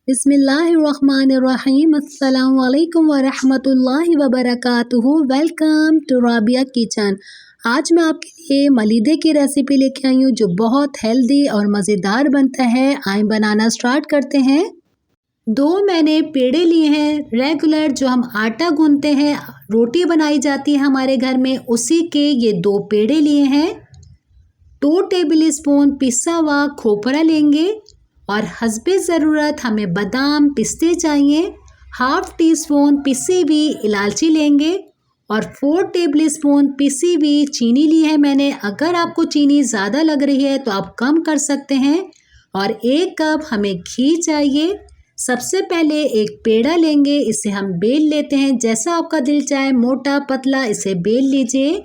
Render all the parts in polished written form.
बिस्मिल्लाहिर्रहमानिर्रहीम। अस्सलाम वालेकुम वरहमतुल्लाहि वबरकातुहू। Welcome to Rabia kitchen. आज मैं आपके लिए मलीदे की रेसिपी लेके आई हूँ जो बहुत हेल्दी और मज़ेदार बनता है। आइए बनाना स्टार्ट करते हैं। दो मैंने पेड़े लिए हैं रेगुलर, जो हम आटा गूंथते हैं, रोटी बनाई जाती है हमारे घर में, उसी के ये दो पेड़े लिए हैं। 2 टेबल स्पून पिसा हुआ खोपरा लेंगे और हस्बे ज़रूरत हमें बादाम पिस्ते चाहिए। 1/2 टीस्पून पिसी हुई इलायची लेंगे और 4 टेबल स्पून पिसी हुई चीनी ली है मैंने। अगर आपको चीनी ज़्यादा लग रही है तो आप कम कर सकते हैं। और 1 कप हमें घी चाहिए। सबसे पहले एक पेड़ा लेंगे, इसे हम बेल लेते हैं। जैसा आपका दिल चाहे, मोटा पतला इसे बेल लीजिए।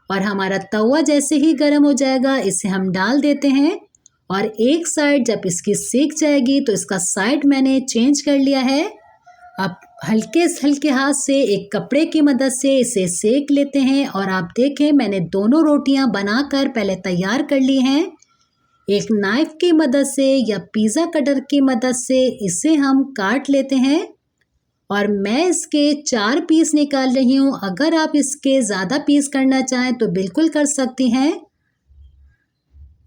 और हमारा तवा जैसे ही गर्म हो जाएगा इसे हम डाल देते हैं। और एक साइड जब इसकी सीख जाएगी तो इसका साइड मैंने चेंज कर लिया है। अब हल्के से हल्के हाथ से एक कपड़े की मदद से इसे सेक लेते हैं। और आप देखें, मैंने दोनों रोटियां बनाकर पहले तैयार कर ली हैं। एक नाइफ की मदद से या पिज़्ज़ा कटर की मदद से इसे हम काट लेते हैं। और मैं इसके 4 पीस निकाल रही हूँ। अगर आप इसके ज़्यादा पीस करना चाहें तो बिल्कुल कर सकती हैं।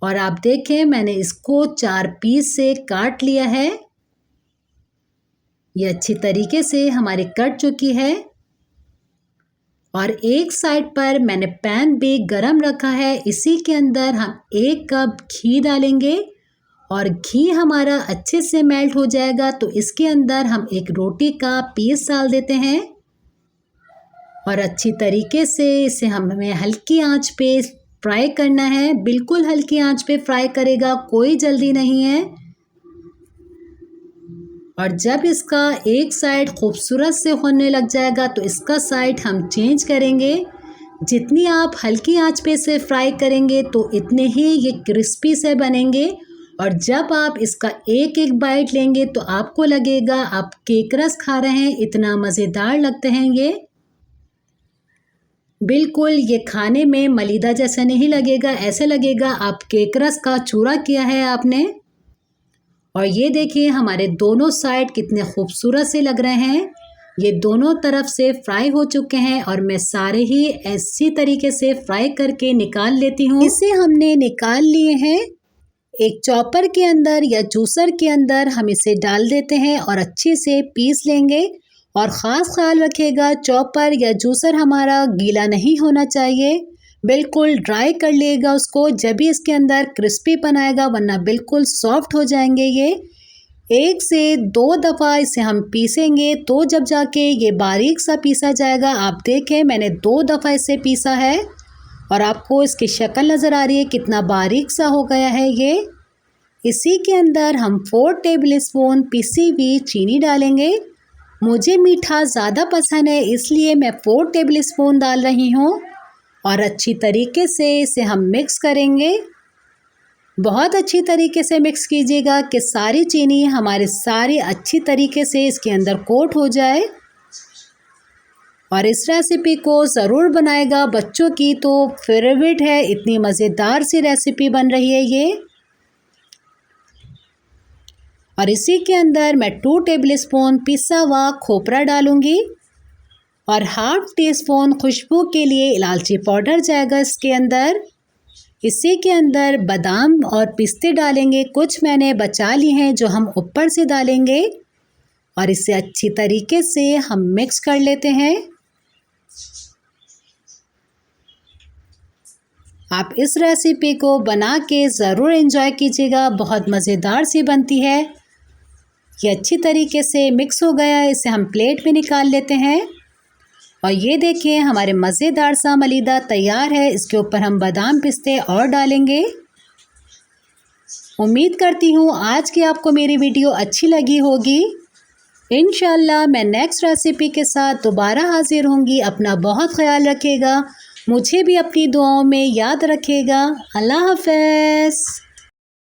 और आप देखें, मैंने इसको 4 पीस से काट लिया है। ये अच्छी तरीके से हमारी कट चुकी है। और एक साइड पर मैंने पैन भी गरम रखा है, इसी के अंदर हम 1 कप घी डालेंगे। और घी हमारा अच्छे से मेल्ट हो जाएगा तो इसके अंदर हम एक रोटी का पीस डाल देते हैं। और अच्छी तरीके से इसे हमें हल्की आंच पे फ्राई करना है। बिल्कुल हल्की आंच पे फ्राई करेगा, कोई जल्दी नहीं है। और जब इसका एक साइड खूबसूरत से होने लग जाएगा तो इसका साइड हम चेंज करेंगे। जितनी आप हल्की आंच पे इसे फ्राई करेंगे तो इतने ही ये क्रिस्पी से बनेंगे। और जब आप इसका एक एक बाइट लेंगे तो आपको लगेगा आप केक रस खा रहे हैं, इतना मज़ेदार लगते हैं ये। बिल्कुल ये खाने में मलीदा जैसा नहीं लगेगा, ऐसे लगेगा आप केक रस का चूरा किया है आपने। और ये देखिए हमारे दोनों साइड कितने खूबसूरत से लग रहे हैं। ये दोनों तरफ से फ्राई हो चुके हैं और मैं सारे ही ऐसी तरीके से फ्राई करके निकाल लेती हूँ। इसे हमने निकाल लिए हैं। एक चॉपर के अंदर या जूसर के अंदर हम इसे डाल देते हैं और अच्छे से पीस लेंगे। और ख़ास ख्याल रखिएगा, चॉपर या जूसर हमारा गीला नहीं होना चाहिए, बिल्कुल ड्राई कर लिएगा उसको, जब भी इसके अंदर क्रिस्पीपन आएगा, वरना बिल्कुल सॉफ्ट हो जाएंगे ये। 1 से 2 दफ़ा इसे हम पीसेंगे तो जब जाके ये बारीक सा पीसा जाएगा। आप देखें, मैंने 2 दफ़ा इसे पीसा है और आपको इसकी शक्ल नज़र आ रही है कितना बारीक सा हो गया है ये। इसी के अंदर हम 4 टेबल स्पून पिसी हुई चीनी डालेंगे। मुझे मीठा ज़्यादा पसंद है, इसलिए मैं 4 टेबल स्पून डाल रही हूँ। और अच्छी तरीके से इसे हम मिक्स करेंगे। बहुत अच्छी तरीके से मिक्स कीजिएगा कि सारी चीनी हमारे सारी अच्छी तरीके से इसके अंदर कोट हो जाए। और इस रेसिपी को ज़रूर बनाएगा, बच्चों की तो फेवरेट है, इतनी मज़ेदार सी रेसिपी बन रही है ये। और इसी के अंदर मैं 2 टेबल स्पून पिसा हुआ खोपरा डालूंगी और 1/2 टीस्पून खुशबू के लिए इलायची पाउडर जाएगा इसके अंदर। इसी के अंदर बादाम और पिस्ते डालेंगे, कुछ मैंने बचा लिए हैं जो हम ऊपर से डालेंगे। और इसे अच्छी तरीके से हम मिक्स कर लेते हैं। आप इस रेसिपी को बना के ज़रूर एंजॉय कीजिएगा, बहुत मज़ेदार सी बनती है। ये अच्छी तरीके से मिक्स हो गया है, इसे हम प्लेट में निकाल लेते हैं। और ये देखिए हमारे मज़ेदार सा मलीदा तैयार है। इसके ऊपर हम बादाम पिस्ते और डालेंगे। उम्मीद करती हूँ आज की आपको मेरी वीडियो अच्छी लगी होगी। इंशाल्लाह मैं नेक्स्ट रेसिपी के साथ दोबारा हाजिर होंगी। अपना बहुत ख्याल रखिएगा, मुझे भी अपनी दुआओं में याद रखिएगा। अल्लाह हाफ़िज़।